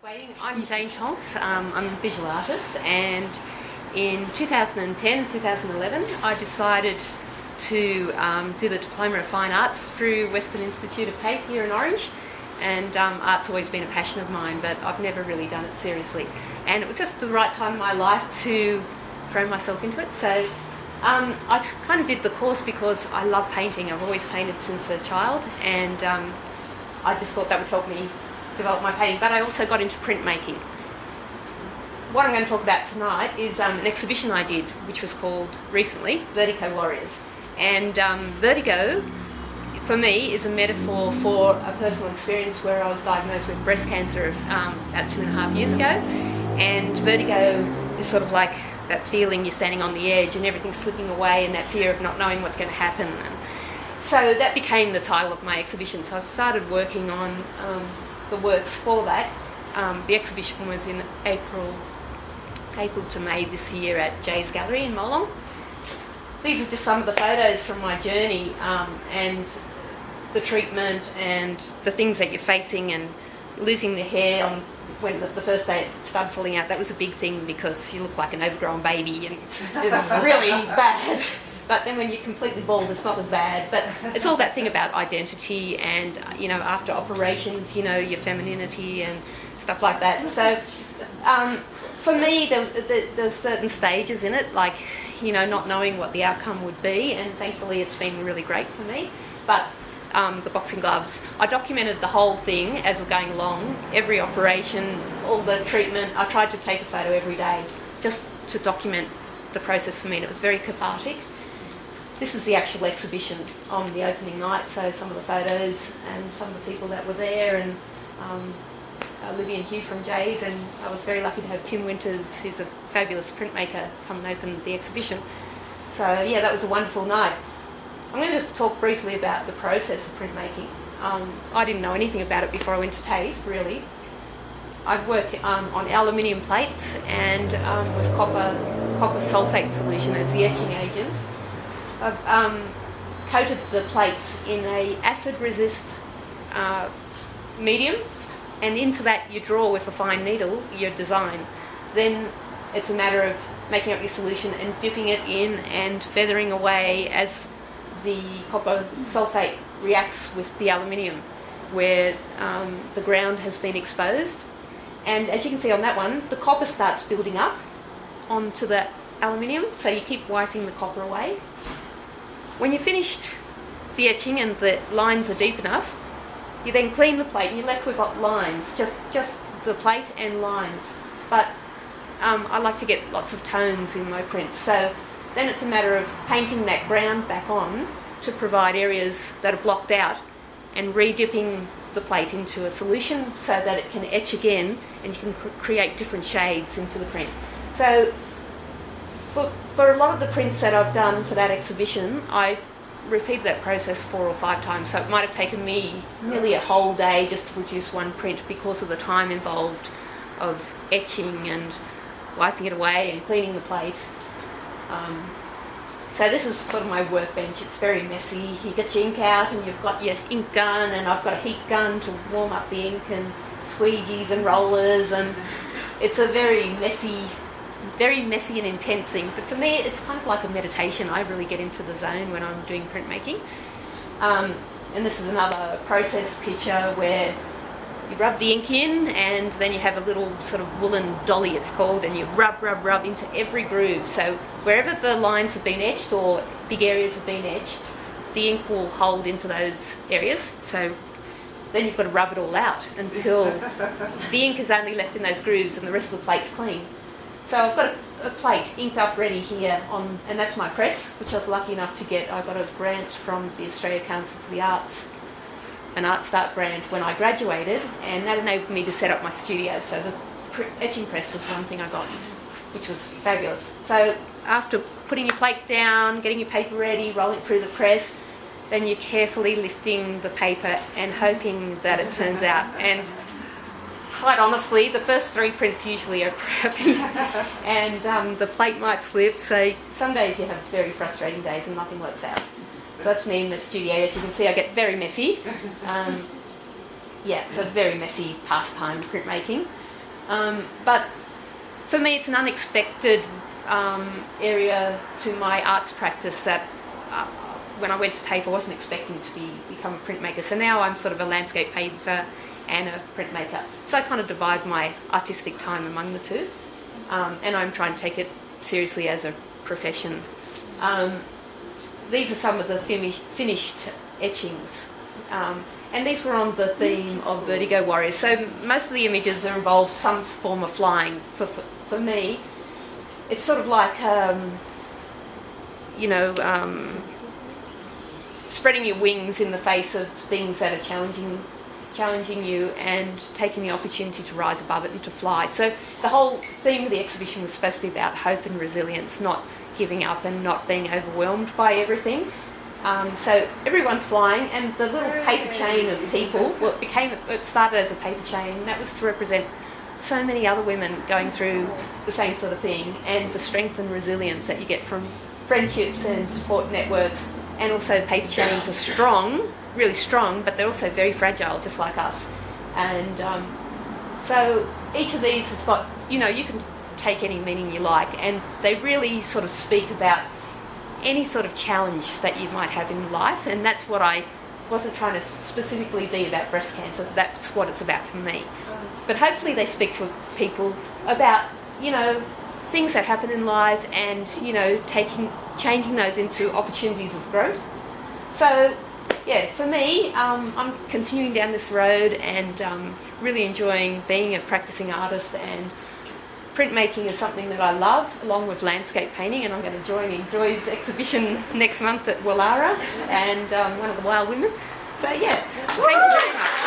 Waiting. I'm Jane Tonks. I'm a visual artist, and in 2010, 2011, I decided to do the Diploma of Fine Arts through Western Institute of Tafe here in Orange. And art's always been a passion of mine, but I've never really done it seriously. And it was just the right time in my life to throw myself into it. So I kind of did the course because I love painting. I've always painted since a child, and I just thought that would help me develop my painting. But I also got into printmaking. What I'm going to talk about tonight is an exhibition I did, which was called recently Vertigo Warriors. And vertigo, for me, is a metaphor for a personal experience where I was diagnosed with breast cancer about 2.5 years ago. And vertigo is sort of like that feeling you're standing on the edge and everything's slipping away, and that fear of not knowing what's going to happen. And so that became the title of my exhibition. So I've started working on the works for that. The exhibition was in April to May this year at Jay's Gallery in Molong. These are just some of the photos from my journey, and the treatment and the things that you're facing, and losing the hair on when the first day it started falling out. That was a big thing because you look like an overgrown baby, and it's really bad. But then when you're completely bald, it's not as bad. But it's all that thing about identity and, after operations, your femininity and stuff like that. So for me, there's certain stages in it, like, not knowing what the outcome would be. And thankfully, it's been really great for me. But the boxing gloves, I documented the whole thing as we're going along, every operation, all the treatment. I tried to take a photo every day just to document the process for me, and it was very cathartic. This is the actual exhibition on the opening night, so some of the photos and some of the people that were there, and Olivia and Hugh from Jay's, and I was very lucky to have Tim Winters, who's a fabulous printmaker, come and open the exhibition. So yeah, that was a wonderful night. I'm going to talk briefly about the process of printmaking. I didn't know anything about it before I went to TAFE, really. I work on aluminium plates and with copper sulfate solution as the etching agent. I've coated the plates in a acid-resist medium, and into that you draw with a fine needle your design. Then it's a matter of making up your solution and dipping it in and feathering away as the copper sulfate reacts with the aluminium where the ground has been exposed. And as you can see on that one, the copper starts building up onto the aluminium, so you keep wiping the copper away. When you've finished the etching and the lines are deep enough, you then clean the plate and you're left with lines, just the plate and lines. But I like to get lots of tones in my prints, so then it's a matter of painting that ground back on to provide areas that are blocked out, and re-dipping the plate into a solution so that it can etch again and you can create different shades into the print. So for a lot of the prints that I've done for that exhibition, I repeated that process 4 or 5 times, so it might have taken me nearly a whole day just to produce one print because of the time involved of etching and wiping it away and cleaning the plate. So this is sort of my workbench. It's very messy. You get your ink out and you've got your ink gun, and I've got a heat gun to warm up the ink, and squeegees and rollers, and it's a very messy and intense thing. But for me, it's kind of like a meditation. I really get into the zone when I'm doing printmaking. And this is another process picture where you rub the ink in, and then you have a little sort of woolen dolly, it's called, and you rub into every groove. So wherever the lines have been etched or big areas have been etched, the ink will hold into those areas. So then you've got to rub it all out until the ink is only left in those grooves and the rest of the plate's clean. So I've got a plate inked up ready here, and that's my press, which I was lucky enough to get. I got a grant from the Australia Council for the Arts, an Art Start grant when I graduated, and that enabled me to set up my studio. So the etching press was one thing I got, which was fabulous. So after putting your plate down, getting your paper ready, rolling it through the press, then you're carefully lifting the paper and hoping that it turns out. And quite honestly, the first 3 prints usually are crappy, and the plate might slip. So some days you have very frustrating days and nothing works out. So that's me in the studio. As you can see, I get very messy. Yeah, it's a very messy pastime, printmaking. But for me, it's an unexpected area to my arts practice that when I went to TAFE, I wasn't expecting to become a printmaker. So now I'm sort of a landscape painter and a printmaker. So I kind of divide my artistic time among the two, and I'm trying to take it seriously as a profession. These are some of the finished etchings, and these were on the theme of Vertigo Warriors. So most of the images involve some form of flying. For me, it's sort of like, spreading your wings in the face of things that are challenging you and taking the opportunity to rise above it and to fly. So the whole theme of the exhibition was supposed to be about hope and resilience, not giving up and not being overwhelmed by everything. So everyone's flying, and the little paper chain of people, well, it started as a paper chain, and that was to represent so many other women going through the same sort of thing, and the strength and resilience that you get from friendships and support networks. And also paper chains are strong, really strong, but they're also very fragile, just like us. And so each of these has got, you can take any meaning you like, and they really sort of speak about any sort of challenge that you might have in life. And that's what I wasn't trying to specifically be about breast cancer. That's what it's about for me. But hopefully they speak to people about, things that happen in life and, changing those into opportunities of growth. So, for me, I'm continuing down this road and really enjoying being a practicing artist, and printmaking is something that I love, along with landscape painting, and I'm going to join in Joy's exhibition next month at Wallara and one of the Wild Women. So, thank you very much.